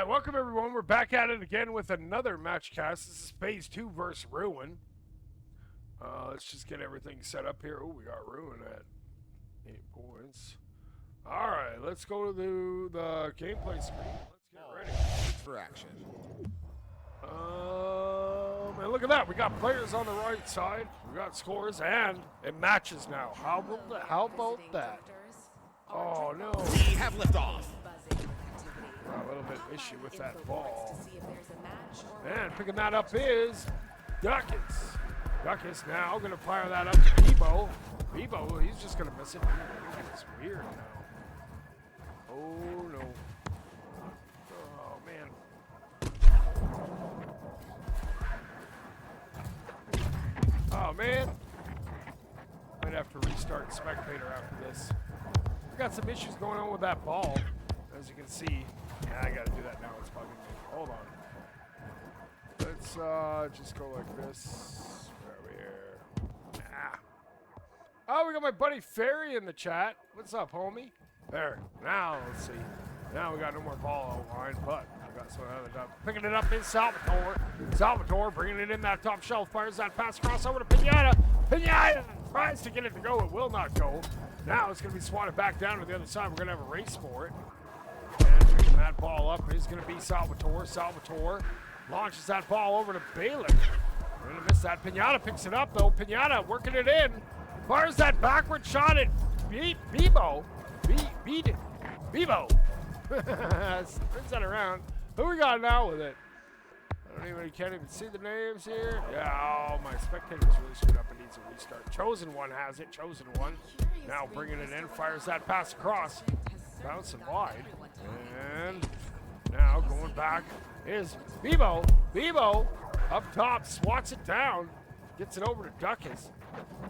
Welcome everyone, we're back at it again with another match cast. This is phase 2 versus Ruin. Let's just get everything set up here. Oh, we got Ruin at 8 points. Alright, let's go to the gameplay screen. Let's get ready for action. And look at that, we got players on the right side, we got scores, and it matches now. How about that? Oh no. We have liftoff. A little bit issue with that ball. And picking that up is Duckins. Duckins now going to fire that up to Bebo. Bebo, he's just going to miss it. It's weird now. Oh no. Oh man. Oh man. Might have to restart Spectator after this. We got some issues going on with that ball, as you can see. I gotta do that now, it's bugging me. Hold on. Let's just go like this. Where are we here? Ah. Oh, we got my buddy Ferry in the chat. What's up, homie? There. Now, let's see. Now we got no more ball outline, but we got some other stuff. Picking it up is Salvatore. Salvatore bringing it in that top shelf. Fires that pass across over to Pinata. Pinata tries to get it to go. It will not go. Now it's going to be swatted back down to the other side. We're going to have a race for it. And picking that ball up is going to be Salvatore. Salvatore launches that ball over to Bailick. We're going to miss that. Pinata picks it up, though. Pinata working it in. Fires that backward shot at Bebo. Bebo. Brings that around. Who we got now with it? Can't even see the names here. Yeah, oh, my spectator's really screwed up. It needs a restart. Chosen One has it. Chosen One now bringing it in. Fires that pass across. Bouncing wide. And now going back is Bebo. Bebo up top swats it down. Gets it over to Duckus.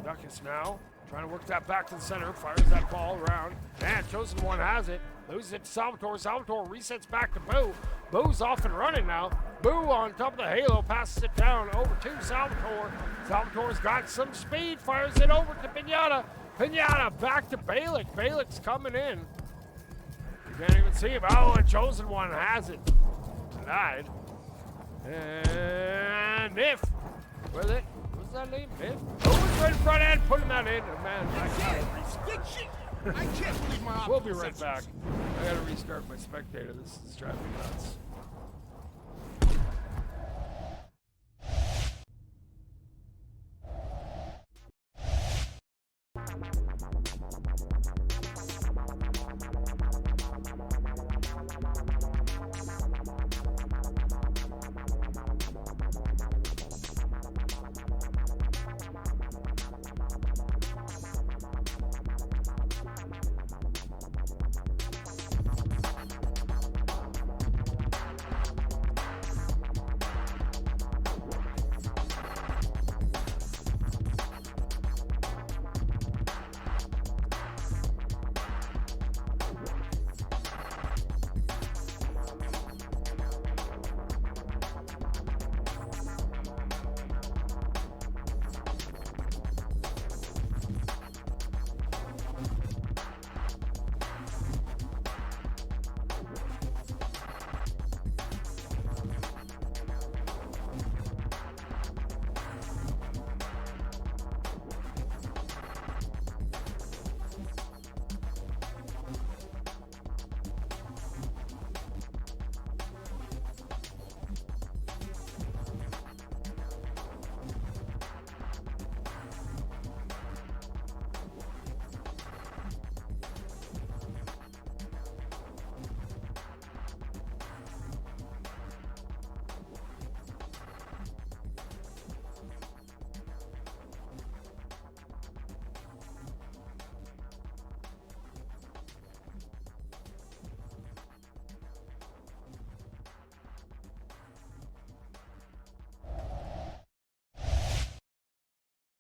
Duckus now trying to work that back to the center. Fires that ball around. And Chosen One has it. Loses it to Salvatore. Salvatore resets back to Boo. Boo's off and running now. Boo on top of the halo. Passes it down over to Salvatore. Salvatore's got some speed. Fires it over to Pinata. Pinata back to Bailick. Bailick's coming in. You can't even see him. Oh, and Chosen One has it. Denied. And if Where's it? What's that name? Myth? Oh, it's right in front end. Putting that in. Oh, man, I gotta restart. I can't believe my We'll be right back. I gotta restart my spectator. This is driving me nuts.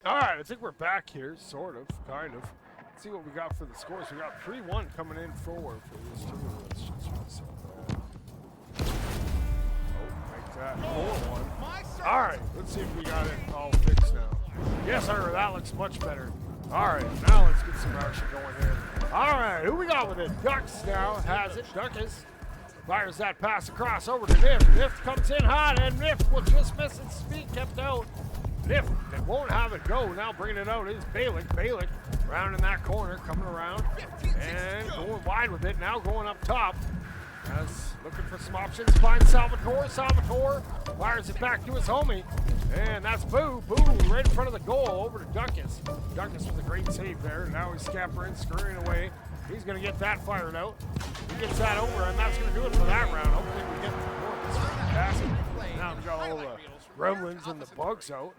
All right, I think we're back here, sort of, kind of. Let's see what we got for the scores. We got 3-1 coming in forward for this two. Let's just reset that. Oh, like that. 4-1. All right, let's see if we got it all fixed now. Yes, sir, that looks much better. All right, now let's get some action going here. All right, who we got with it? Ducks now has it. Duckus fires that pass across over to Niff. Niff comes in hot, and Niff will just miss its speed, kept out. Niff that won't have it go. Now bringing it out is Balick. Balick round in that corner, coming around and going wide with it. Now going up top. As looking for some options. Finds Salvatore. Salvatore fires it back to his homie. And that's Boo. Boo right in front of the goal over to Duckus. Duckus with a great save there. Now he's scampering, scurrying away. He's going to get that fired out. He gets that over, and that's going to do it for that round. Hopefully we get more of this basket. Now we got all the gremlins and the bugs out.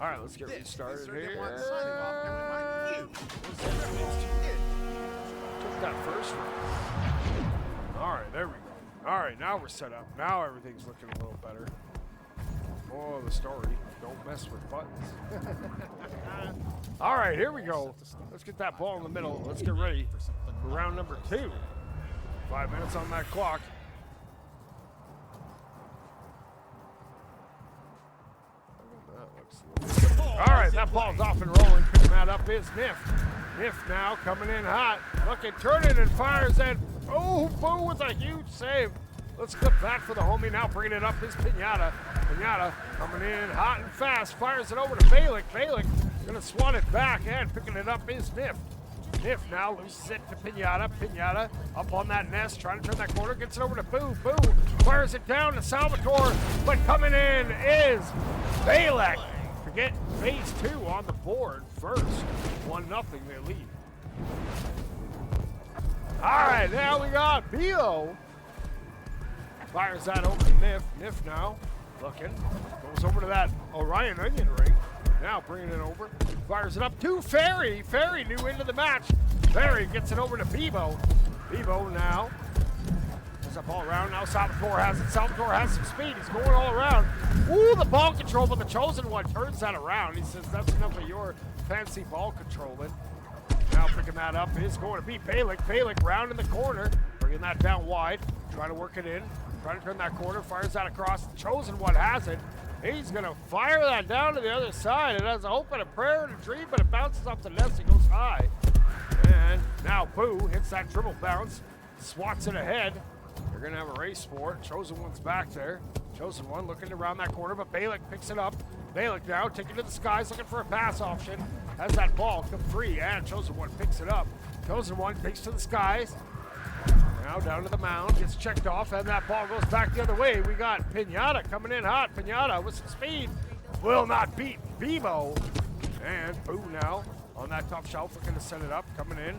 All right, let's get restarted here. Took that first round. All right, there we go. All right, now we're set up. Now everything's looking a little better. Oh, the story. Don't mess with buttons. All right, here we go. Let's get that ball in the middle. Let's get ready for round number 2. 5 minutes on that clock. All right, that ball's off and rolling. Picking that up is Niff. Niff now coming in hot. Looking, turning and fires and oh, Boo with a huge save. Let's clip that for the homie. Now bringing it up is Pinata. Pinata coming in hot and fast. Fires it over to Balick. Balick gonna swat it back and picking it up is Niff. Niff now loses it to Pinata. Pinata up on that nest, trying to turn that corner. Gets it over to Boo. Boo fires it down to Salvatore. But coming in is Balick. Forget phase 2 on the board first. 1-0 they lead. All right, now we got Bio. Fires that over to Niff. Niff now looking. Goes over to that Orion onion ring. Now bringing it over. Fires it up to Ferry. Ferry new into the match. Ferry gets it over to Bebo. Bebo now. There's that ball around. Now Salvatore has it. Salvatore has some speed. He's going all around. Ooh, the ball control, but the chosen one turns that around. He says, that's enough of your fancy ball controlling. Now picking that up is going to be Balick. Balick round in the corner. Bringing that down wide. Trying to work it in. Trying to turn that corner. Fires that across. The chosen one has it. He's going to fire that down to the other side. It has a hope and a prayer and a dream, but it bounces off the nest and goes high. And now Boo hits that dribble bounce. Swats it ahead. They're going to have a race for it. Chosen One's back there. Chosen One looking around that corner, but Balik picks it up. Balik now taking to the skies, looking for a pass option. Has that ball come free, and Chosen One picks it up. Chosen One takes to the skies. Now down to the mound, gets checked off, and that ball goes back the other way. We got Pinata coming in hot. Pinata with some speed. Will not beat Bebo. And Boo now on that top shelf, looking to set it up, coming in.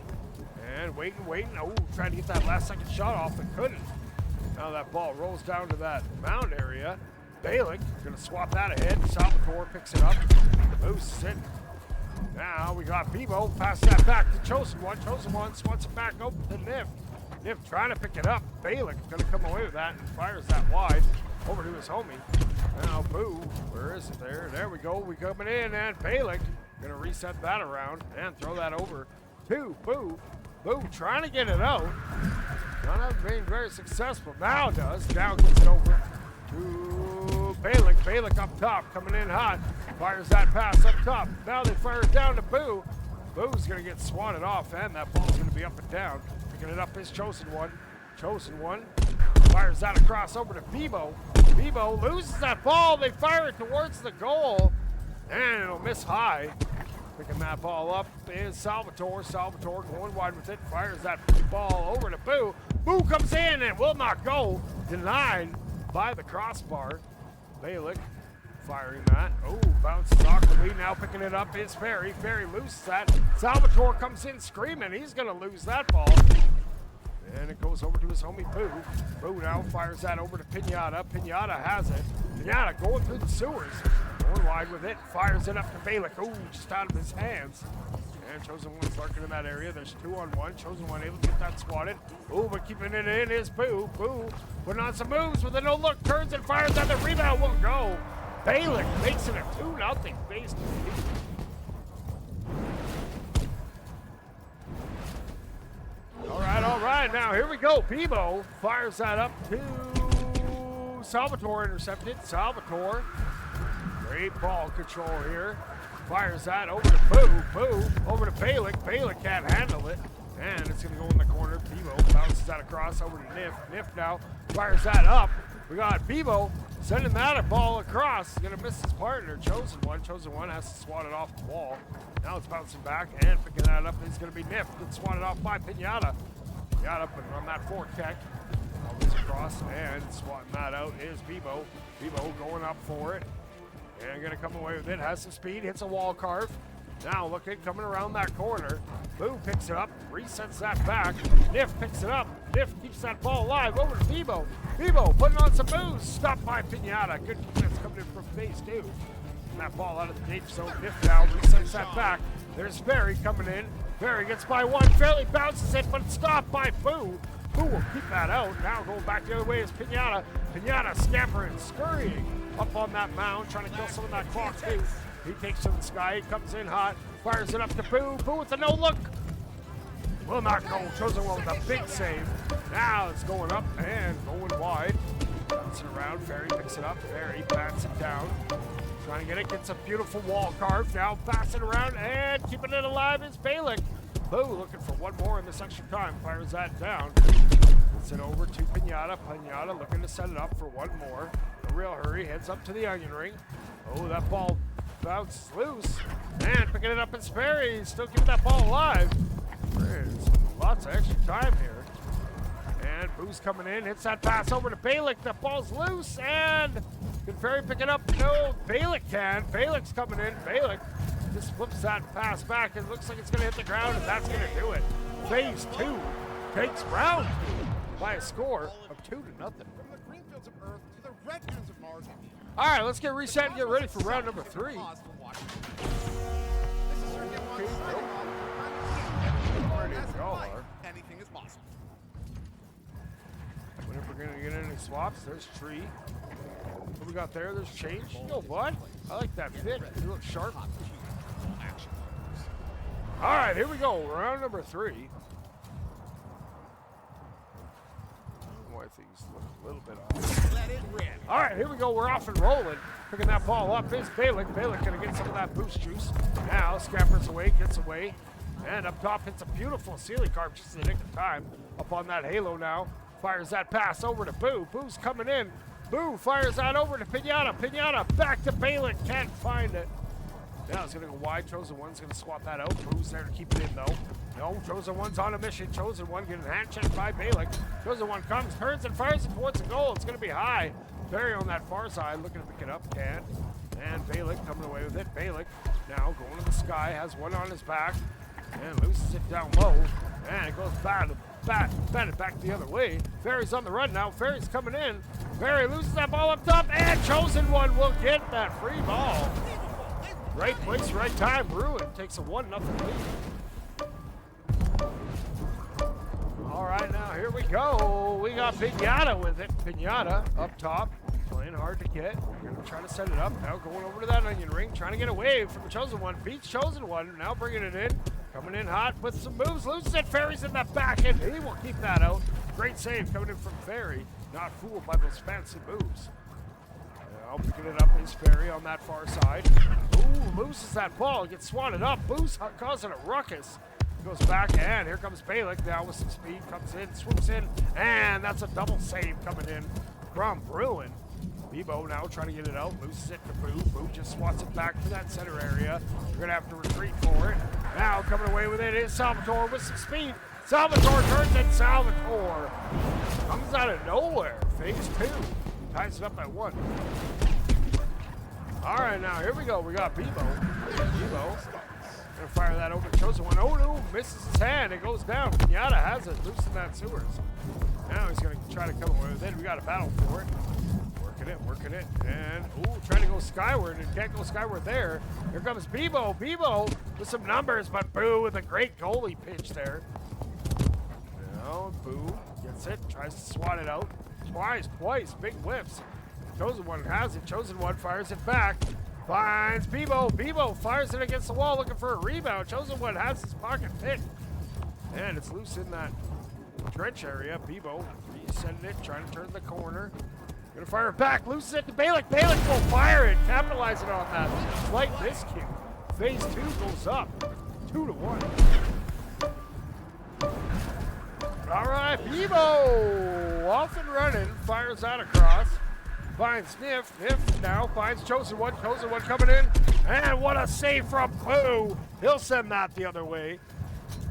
And waiting. Oh, trying to get that last second shot off, but couldn't. Now that ball rolls down to that mound area. Balik gonna swap that ahead. Salvatore picks it up. Moose it. Now we got Bebo. Pass that back to Chosen One. Chosen One swats it back over to Nif. Nif trying to pick it up. Balik gonna come away with that and fires that wide over to his homie. Now Boo, where is it there? There we go. We coming in, and Balik gonna reset that around and throw that over to Boo. Boo trying to get it out. Not being very successful. Now does. Now gets it over to Balik. Balik up top, coming in hot. Fires that pass up top. Now they fire it down to Boo. Boo's going to get swatted off, and that ball's going to be up and down. Picking it up is Chosen One. Chosen One fires that across over to Bebo. Bebo loses that ball. They fire it towards the goal, and it'll miss high. Picking that ball up is Salvatore. Salvatore going wide with it. Fires that ball over to Boo. Boo comes in and will not go. Denied by the crossbar. Balik firing that. Oh, bounces awkwardly. Now picking it up is Ferry. Ferry loses that. Salvatore comes in screaming. He's going to lose that ball. And it goes over to his homie Boo. Boo now fires that over to Pinata. Pinata has it. Pinata going through the sewers. Going wide with it. Fires it up to Balik. Ooh, just out of his hands. And Chosen One's lurking in that area. There's 2-on-1. Chosen One able to get that swatted. Ooh, but keeping it in is Boo. Boo putting on some moves with a no-look. Turns and fires at the rebound. Won't go. Balik makes it a 2-0 base defeat. All right. Now here we go. Bebo fires that up to Salvatore, intercepted. Salvatore, great ball control here. Fires that over to Boo. Boo over to Balik. Balik can't handle it, and it's going to go in the corner. Bebo bounces that across over to Nif. Nif now fires that up. We got Bebo sending that ball across. He's going to miss his partner. Chosen One. Chosen One has to swat it off the wall. Now it's bouncing back and picking that up. It's going to be Nif. Gets swatted off by Pinata. Pinata putting on that fork tech. Goes across and swatting that out is Bebo. Bebo going up for it. And going to come away with it. Has some speed. Hits a wall carve. Now looking, coming around that corner. Boo picks it up. Resets that back. Nif picks it up. Nif keeps that ball alive. Over to Bebo. Bebo putting on some moves. Stopped by Pinata. Good defense coming in from phase 2. And that ball out of the danger zone. Nif now resets that back. There's Ferry coming in. Ferry gets by one. Fairly bounces it, but stopped by Boo. Boo will keep that out. Now going back the other way is Pinata. Pinata scampering, scurrying up on that mound, trying to kill some of that clock too. He takes to the sky. He comes in hot. Fires it up to Boo. Boo with the no-look. Will not go. Chosen One with a big save. Now it's going up and going wide. Bouncing around. Ferry picks it up. Ferry bats it down. Trying to get it. Gets a beautiful wall carve. Now passing around and keeping it alive is Balik. Boo looking for one more in this extra time. Fires that down. Gets it over to Pinata. Pinata looking to set it up for one more. A real hurry. Heads up to the onion ring. Oh, that ball bounces loose. And picking it up in Sperry. Still keeping that ball alive. There's lots of extra time here. And Boo's coming in. Hits that pass over to Balik. That ball's loose. And can Ferry pick it up? No, Balik can. Balik's coming in. Balik just flips that pass back. It looks like it's going to hit the ground, and that's going to do it. Phase 2 takes round 2 by a score of 2-0. From the green fields of Earth to the red dunes of Mars. All right, let's get reset and get ready for round number 3. This is Circuit One signing off. Ready to go, Mark. Anything is possible. Whenever we're going to get any swaps, there's Tree. What we got there? There's Change. You know what? I like that fit. You look sharp. All right, here we go. Round number 3. Oh, I think he's looking a little bit off. Let it rip. All right, here we go. We're off and rolling. Picking that ball up is Balik. Balik going to get some of that boost juice. Now scampers away, gets away. And up top, hits a beautiful Sealy carp just in the nick of time. Up on that halo now. Fires that pass over to Boo. Boo's coming in. Boo fires that over to Pinata. Pinata back to Balin. Can't find it. Now it's going to go wide. Chosen One's going to swap that out. Boo's there to keep it in, though. No, Chosen One's on a mission. Chosen One getting hand checked by Balin. Chosen One comes, turns, and fires it towards the goal. It's going to be high. Barry on that far side, looking to pick it up. Can. And Balin coming away with it. Balin now going to the sky. Has one on his back. And loses it down low. And it goes batted back the other way. Ferry's on the run now. Ferry's coming in. Ferry loses that ball up top. And Chosen One will get that free ball. Right place, right time. Bruin takes a 1-0 lead. All right, now here we go. We got Pinata with it. Pinata up top, playing hard to get. We're gonna try to set it up. Now going over to that onion ring, trying to get away from the Chosen One. Beats Chosen One. Now bringing it in. Coming in hot with some moves. Loses it. Ferry's in the back end. He will keep that out. Great save coming in from Ferry. Not fooled by those fancy moves. Now picking it up is Ferry on that far side. Ooh, loses that ball. Gets swatted up. Boo's causing a ruckus. Goes back, and here comes Balin now with some speed. Comes in, swoops in, and that's a double save coming in from Bruin. Bebo now trying to get it out. Loses it to Boo. Boo just swats it back to that center area. You're going to have to retreat for it. Now coming away with it is Salvatore with some speed. Salvatore turns, and Salvatore comes out of nowhere. Phase 2. Ties it up at 1. All right, now here we go. We got Bebo. Bebo gonna fire that over to Chosen One. Oh no, misses his hand. It goes down. Pinata has it. Loosen that sewers. Now he's gonna try to come away with it. We got a battle for it. Working it. And ooh, trying to go skyward and can't go skyward there. Here comes Bebo. Bebo with some numbers, but Boo with a great goalie pitch there. Now Boo gets it, tries to swat it out. Twice, big whiffs. Chosen One has it. Chosen One fires it back. Finds Bebo. Bebo fires it against the wall looking for a rebound. Chosen One has his pocket picked. And it's loose in that trench area. Bebo resetting it, trying to turn the corner. Gonna fire it back. Loses it to Balin. Balin will fire it, capitalizing on that slight miscue. Phase 2 goes up 2-1. All right, Bebo off and running. Fires out across. Finds Niff. Niff now finds Chosen One. Chosen One coming in. And what a save from Boo. He'll send that the other way.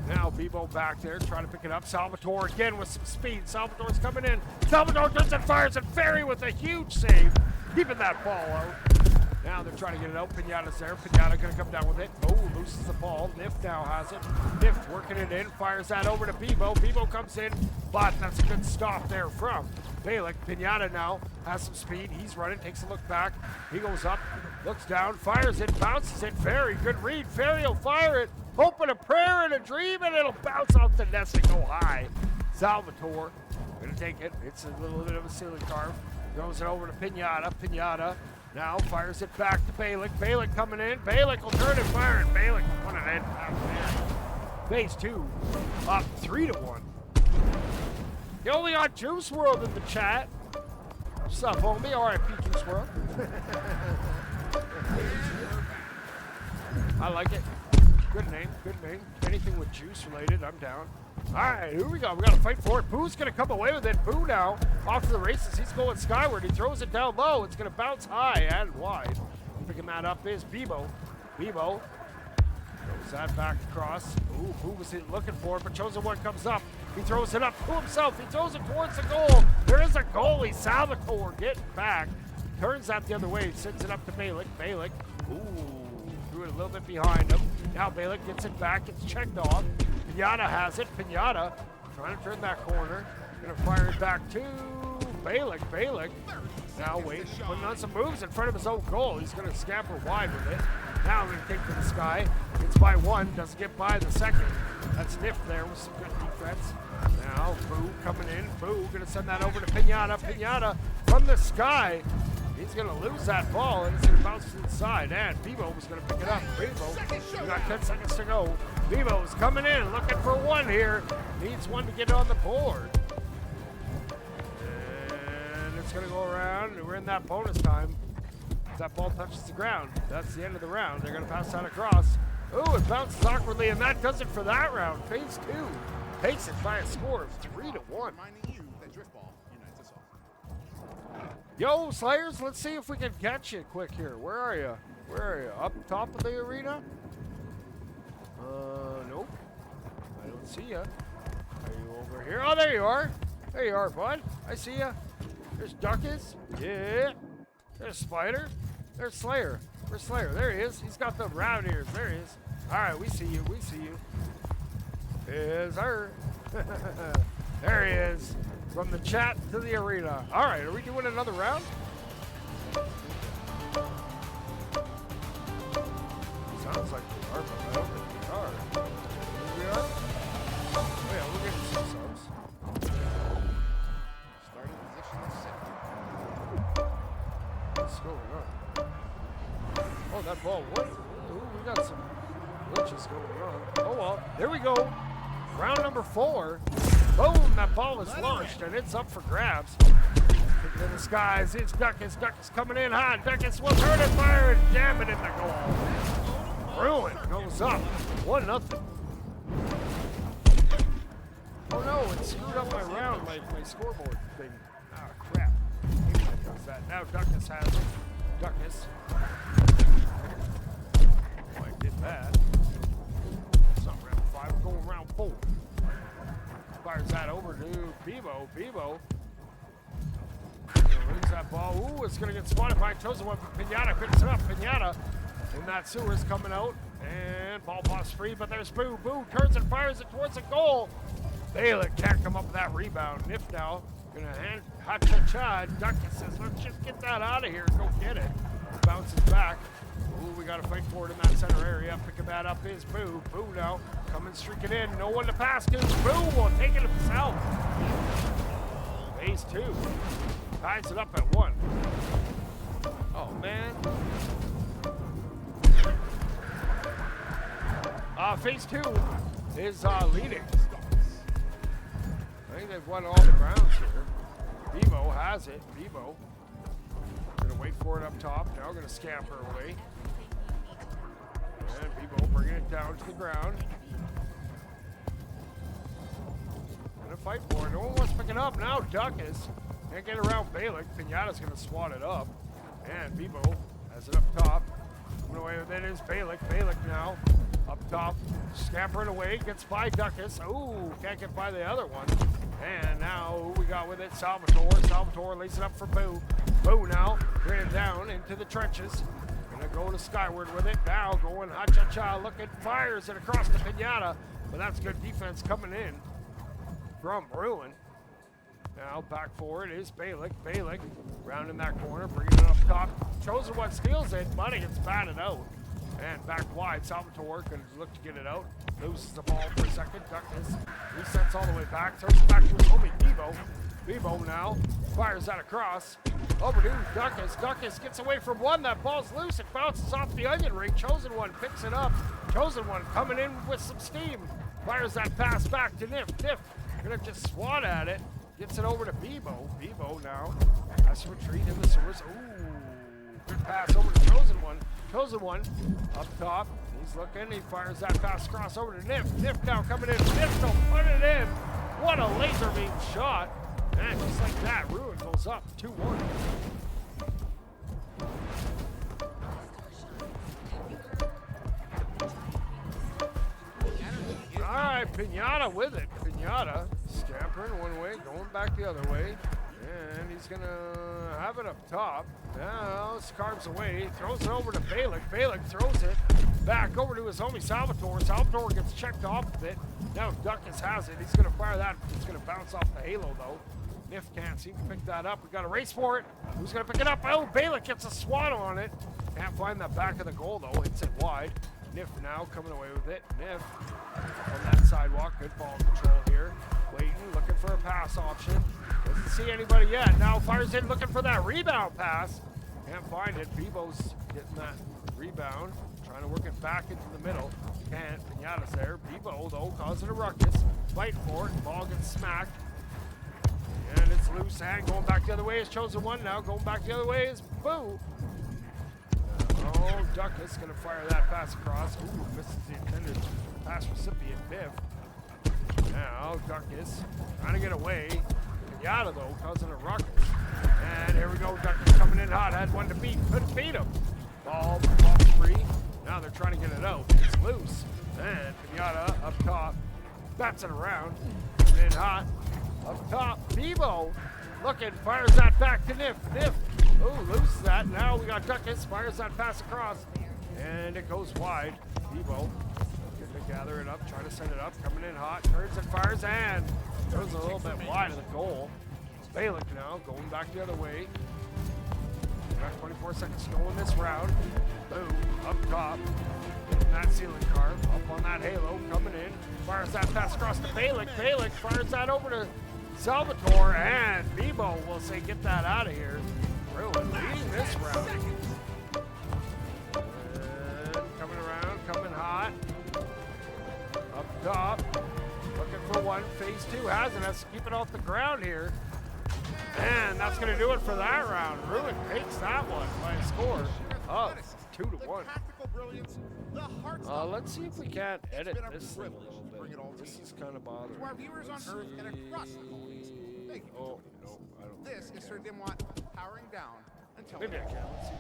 Now Bebo back there trying to pick it up. Salvatore again with some speed. Salvatore's coming in. Salvatore turns and fires, and Ferry with a huge save. Keeping that ball out. Now they're trying to get it out. Pinata's there. Pinata going to come down with it. Oh, loses the ball. Niff now has it. Niff working it in. Fires that over to Bebo. Bebo comes in, but that's a good stop there from Balin. Pinata now has some speed. He's running. Takes a look back. He goes up. Looks down. Fires it. Bounces it. Ferry. Good read. Ferry will fire it. Hoping a prayer and a dream, and it'll bounce off the nest and go high. Salvatore going to take it. It's a little bit of a ceiling carve. Throws it over to Pinata. Pinata now fires it back to Balin. Balin coming in. Balin will turn and fire, and Balin will put it in. Phase 2 up 3-1. You only got Juice World in the chat. What's up, homie? R.I.P. Juice World. I like it. Good name. Anything with juice related, I'm down. All right, here we go. We got to fight for it. Boo's going to come away with it. Boo now off to the races. He's going skyward. He throws it down low. It's going to bounce high and wide. Picking that up is Bebo. Bebo throws that back across. Ooh, Boo was looking for it, but Chosen One comes up. He throws it up to himself. He throws it towards the goal. There is a goalie. Salvatore getting back. Turns that the other way. Sends it up to Balin. Balin. Ooh. Threw it a little bit behind him. Now Balin gets it back. It's checked off. Pinata has it. Pinata trying to turn that corner. Going to fire it back to Balin. Balin now waiting, putting on some moves in front of his own goal. He's going to scamper wide with it. Now we're going to take to the sky. Gets by one. Doesn't get by the second. That's Niff there with some good defense. Now Boo coming in. Boo going to send that over to Pinata. Pinata from the sky. He's going to lose that ball, and it's going to bounce to the side. And Bebo was going to pick it up. Bebo, we got 10 seconds to go. Bebo's coming in, looking for one here. Needs one to get on the board. And it's going to go around. We're in that bonus time. If that ball touches the ground, that's the end of the round. They're going to pass that across. Ooh, it bounces awkwardly, and that does it for that round. Phase 2 takes it by a score of 3-1. Reminding you that drift ball unites us all. Yo, Slayers, let's see if we can catch you quick here. Where are you? Where are you? Up top of the arena? Nope. I don't see you. Are you over here? Oh, there you are. There you are, bud. I see you. There's Duckus. Yeah. There's Spider. There's Slayer. Where's Slayer? There he is. He's got the round ears. There he is. All right, we see you. We see you. Is her. There he is. From the chat to the arena. All right, are we doing another round? Sounds like we are, but I don't think we are. Think we are? Oh yeah, we're getting some subs. Starting position is set. What's going on? Oh, that ball. What? Ooh, we got some glitches going on. Oh well, there we go. Round number 4. Boom, that ball is launched and it's up for grabs. Kicking in the skies, it's Duckus. Duckus coming in hot. Duckus will turn and fire and jam it in the goal. Ruin goes up. 1-0. Oh no, it screwed up my round, my scoreboard thing. Ah, crap. Maybe that does that. Now Duckus has it. Duckus. Oh, I did that. It's not round 5, we're going round 4. Fires that over to Bebo. Bebo. Rings that ball. Ooh, it's going to get spotted by Chosen One. Pinata picks it up. Pinata in that sewer is coming out. And ball pass free, but there's Boo. Boo turns and fires it towards the goal. Balak can't come up with that rebound. Nif now going to hand hot to Chad. Ducky says, let's just get that out of here. Go get it. Bounces back. Ooh, we got to fight for it in that center area. Picking that up is Boo. Boo now coming streaking in. No one to pass to. Boo will take it himself. Phase 2. Ties it up at 1. Oh, man. Phase 2 is leading. I think they've won all the grounds here. Bebo has it. Bebo. Gonna wait for it up top. Now gonna scamper away. And Bebo bringing it down to the ground. Gonna fight for it. No one wants to pick it up. Now Duckus can't get around Balak. Pinata's gonna swat it up. And Bebo has it up top. Coming away with it is Balak. Balak now up top. Scampering away. Gets by Duckus. Ooh, can't get by the other one. And now who we got with it? Salvatore. Salvatore lays it up for Boo. Boo now ran down into the trenches. Gonna go to skyward with it. Now going ha-cha-cha. Looking, fires it across the Pinata. But that's good defense coming in from Ruin. Now back forward is Balak. Balak rounding that corner, bringing it up top. Chosen One steals it, but it gets batted out. And back wide, Salvatore can look to get it out. Loses the ball for a second. Duckus resets all the way back. Throws it back to his homie Bebo. Bebo now fires that across. Over to Duckus. Duckus gets away from one. That ball's loose. It bounces off the onion ring. Chosen One picks it up. Chosen One coming in with some steam. Fires that pass back to Nif. Nif gonna just swat at it. Gets it over to Bebo. Bebo now has to retreat in the sewers. Ooh, good pass over to Chosen One. Chosen One up top. He's looking. He fires that pass across over to Nif. Nif now coming in. Nif will put it in. What a laser beam shot. And just like that, Ruin goes up 2-1. All right, Pinata with it. Pinata scampering one way, going back the other way. And he's going to have it up top. Now, Scarves away, throws it over to Balak. Balak throws it back over to his homie Salvatore. Salvatore gets checked off of it. Now Duckus has it. He's going to fire that. It's going to bounce off the halo, though. Nif can't seem to pick that up. We got a race for it. Who's going to pick it up? Oh, Balak gets a swat on it. Can't find that back of the goal, though. Hits it wide. Nif now coming away with it. Nif on that sidewalk. Good ball control here. Waiting, looking for a pass option. Doesn't see anybody yet. Now fires in, looking for that rebound pass. Can't find it. Bebo's getting that rebound. Trying to work it back into the middle. Can't. Pinata's there. Bebo, though, causing a ruckus. Fighting for it. Ball gets smacked. And it's loose. And going back the other way is Chosen One. Now going back the other way is Boo. Oh, Duckus going to fire that pass across. Ooh, misses the intended pass recipient, Biff. Now Duckus trying to get away. Pinata, though, causing a ruckus. And here we go. Duckers coming in hot. Had one to beat. Couldn't beat him. Ball free. Now they're trying to get it out. It's loose. And Pinata up top. Bats it around. Coming in hot. Up top. Bebo looking. Fires that back to Nif. Nif. Oh, loses that. Now we got Duckus. Fires that pass across. And it goes wide. Bebo getting to gather it up. Trying to send it up. Coming in hot. Turns and fires. And goes a little bit wide of the goal. Balick now going back the other way. Got 24 seconds to go in this round. Boom. Up top. Getting that ceiling carve. Up on that halo. Coming in. Fires that pass across to Balick. Balick fires that over to Salvatore. And Bebo will say, get that out of here. Ruin leading this round. And coming around. Coming hot. Up top. Looking for one. Phase 2 has it. Has to keep it off the ground here. And that's going to do it for that round. Ruin takes that one by a score of 2-1. Let's see if we can't edit this thing a little bit. This is kind of bothering. To our viewers on Earth and across the colonies, thank you. Oh, no, I don't think This I is can. Sir Dimwat powering down until Maybe I can. Let's see.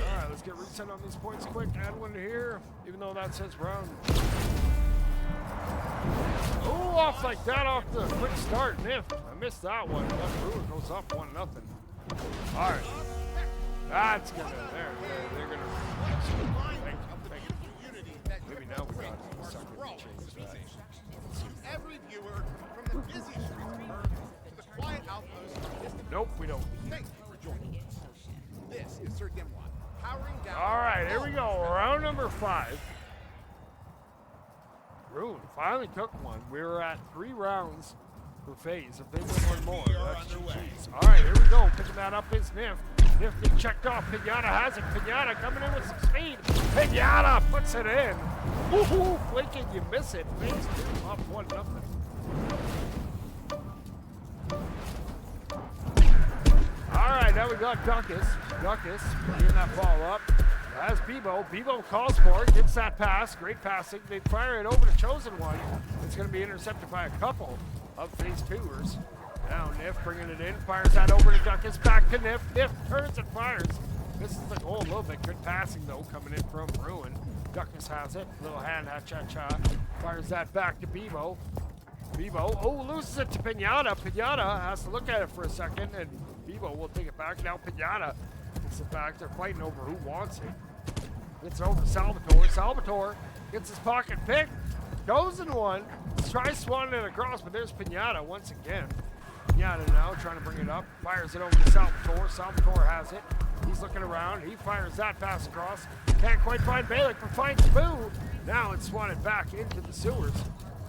Alright, let's get reset on these points quick. Add one to here, even though that says round. Oh, off like that off the quick start. Nif. I missed that one. But Ruin goes up 1-0. Alright. That's gonna, they're gonna. Thank you. Maybe now we got a second to change that. every viewer from the busy streets of Earth to the quiet outposts of distant. Nope, we don't. Thank you for joining us. This is Sir Dimwat powering down. Alright, here we go. Round number 5. Ruin finally took one. We were at 3 rounds per phase. If they win one more, that's GG's. Alright, here we go. Picking that up is Nif. Nif getting checked off. Pinata has it. Pinata coming in with some speed. Pinata puts it in. Woohoo! Flinking, you miss it. Phase 2 up 1-0. Alright, now we got Duckus. Duckus bringing that ball up. As Bebo. Bebo calls for it, gets that pass. Great passing. They fire it over to Chosen One. It's going to be intercepted by a couple of phase 2ers. Now Nif bringing it in. Fires that over to Duckus. Back to Nif. Nif turns and fires. This is the goal a little bit. Good passing, though, coming in from Ruin. Duckus has it. Little hand cha-cha. Fires that back to Bebo. Bebo. Oh, loses it to Pinata. Pinata has to look at it for a second, and Bebo will take it back. Now Pinata gets it back. They're fighting over who wants it. Gets it over to Salvatore. Salvatore gets his pocket picked. Goes in one. Tries swanning it across, but there's Pinata once again. Pinata now trying to bring it up. Fires it over to Salvatore. Salvatore has it. He's looking around. He fires that pass across. Can't quite find Balick, but finds Boo. Now it's swatted back into the sewers.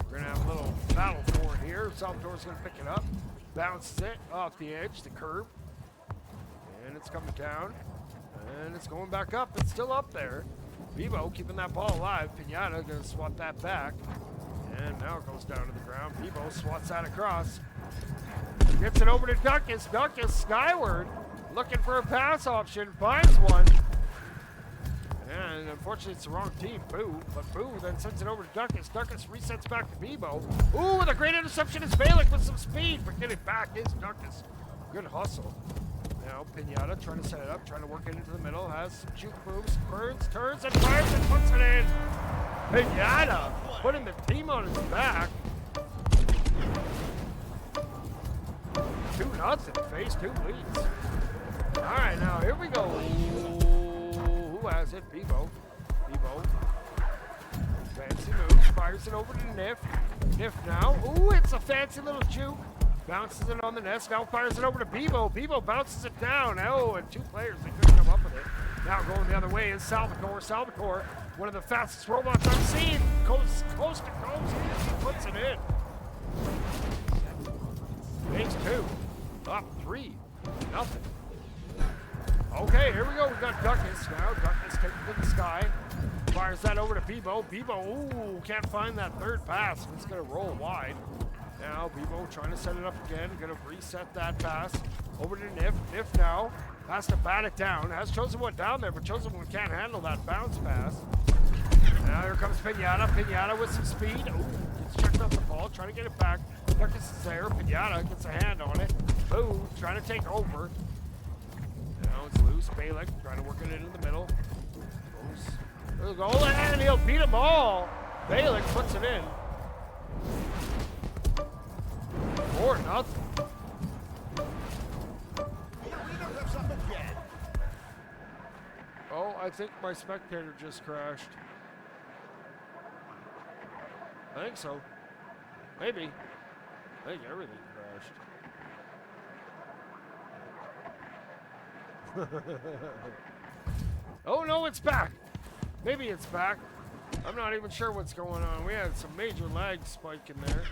We're going to have a little battle for it here. Salvatore's going to pick it up. Bounces it off the edge, the curb. And it's coming down. And it's going back up. It's still up there. Bebo keeping that ball alive. Pinata going to swat that back. And now it goes down to the ground. Bebo swats that across. Gets it over to Duckus. Duckus skyward. Looking for a pass option. Finds one. And unfortunately, it's the wrong team. Boo. But Boo then sends it over to Duckus. Duckus resets back to Bebo. Ooh, with a great interception is Balick with some speed. But getting back is Duckus. Good hustle. Now Pinata trying to set it up, trying to work it into the middle. Has some juke moves, burns, turns, and fires and puts it in. Pinata putting the team on his back. 2-0. Phase 2 leads. All right, now here we go. Ooh, who has it? Bebo. Bebo. Fancy moves. Fires it over to Nif. Nif now. Ooh, it's a fancy little juke. Bounces it on the nest. Now fires it over to Bebo. Bebo bounces it down. Oh, and 2 players, they couldn't come up with it. Now going the other way is Salvatore. Salvatore, one of the fastest robots I've seen. Goes coast to coast. He puts it in. Phase 2. Up 3-0. Okay, here we go. We got Duckus now. Duckus taking it to the sky. Fires that over to Bebo. Bebo, ooh, can't find that third pass. It's going to roll wide. Now Bebo trying to set it up again. Going to reset that pass. Over to Nif. Nif now has to bat it down. Has Chosen One down there, but Chosen One can't handle that bounce pass. Now here comes Pinata. Pinata with some speed. Ooh, gets checked off the ball, trying to get it back. Duckus is there. Pinata gets a hand on it. Boo, trying to take over. Now it's loose. Balik trying to work it into the middle. There's a goal, and he'll beat them all. Balik puts it in. 4-0. Oh, I think my spectator just crashed. I think so. Maybe. I think everything crashed. Oh no, it's back. Maybe it's back. I'm not even sure what's going on. We had some major lag spike in there.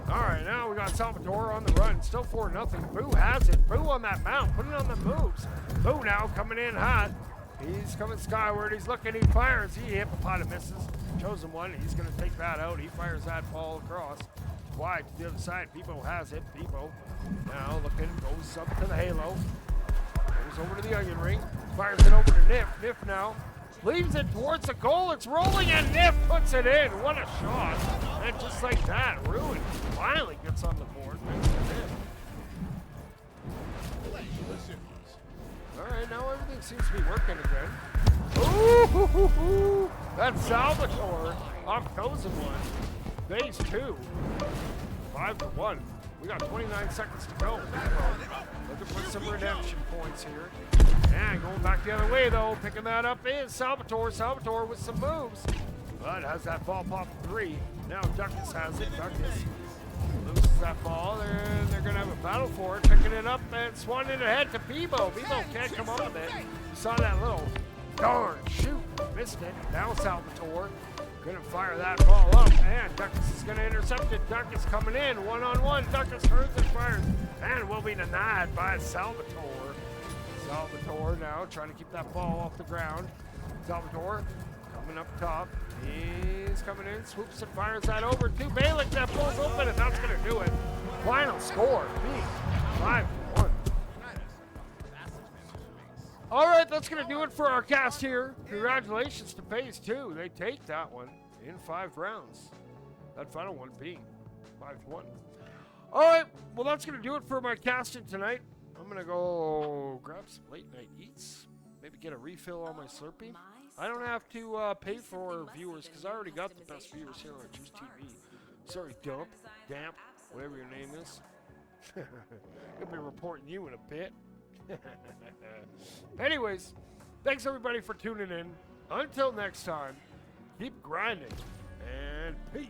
Alright, now we got Salvatore on the run. Still 4-0. Boo has it. Boo on that mount. Put it on the moves. Boo now coming in hot. He's coming skyward. He's looking. He fires. He hippopotamuses. Chosen One. He's going to take that out. He fires that ball across. Wide to the other side. Peebo has it. Peebo now looking. Goes up to the halo. Goes over to the onion ring. Fires it over to Nif. Nif now leaves it towards the goal. It's rolling and Nif puts it in. What a shot. And just like that, Ruin finally gets on the board. Alright, now everything seems to be working again. Ooh, that's Salvatore off Chosen One. Base 2. 5-1. We got 29 seconds to go. Looking for some redemption points here. And going back the other way though, picking that up is Salvatore. Salvatore with some moves. But has that ball pop 3. Now Duckus has it. Duckus loses that ball. They're going to have a battle for it. Picking it up and swanning it ahead to Peebo. Peebo can't come up with it. You saw that little darn shoot. Missed it. Now Salvatore going to fire that ball up. And Duckus is going to intercept it. Duckus coming in. One-on-one. Duckus turns and fires. And will be denied by Salvatore. Salvatore now trying to keep that ball off the ground. Salvatore coming up top. He's coming in, swoops and fires that over to Balik. That pulls open, and that's going to do it. Final score being 5-1. All right, that's going to do it for our cast here. Congratulations to Phase 2. They take that one in 5 rounds. That final one being 5-1. All right, well, that's going to do it for my casting tonight. I'm going to go grab some late night eats. Maybe get a refill on my Slurpee. I don't have to pay for viewers because I already got the best viewers here on JuiceTV. Sorry, Damp, whatever your name is. I'll be reporting you in a bit. Anyways, thanks everybody for tuning in. Until next time, keep grinding and peace.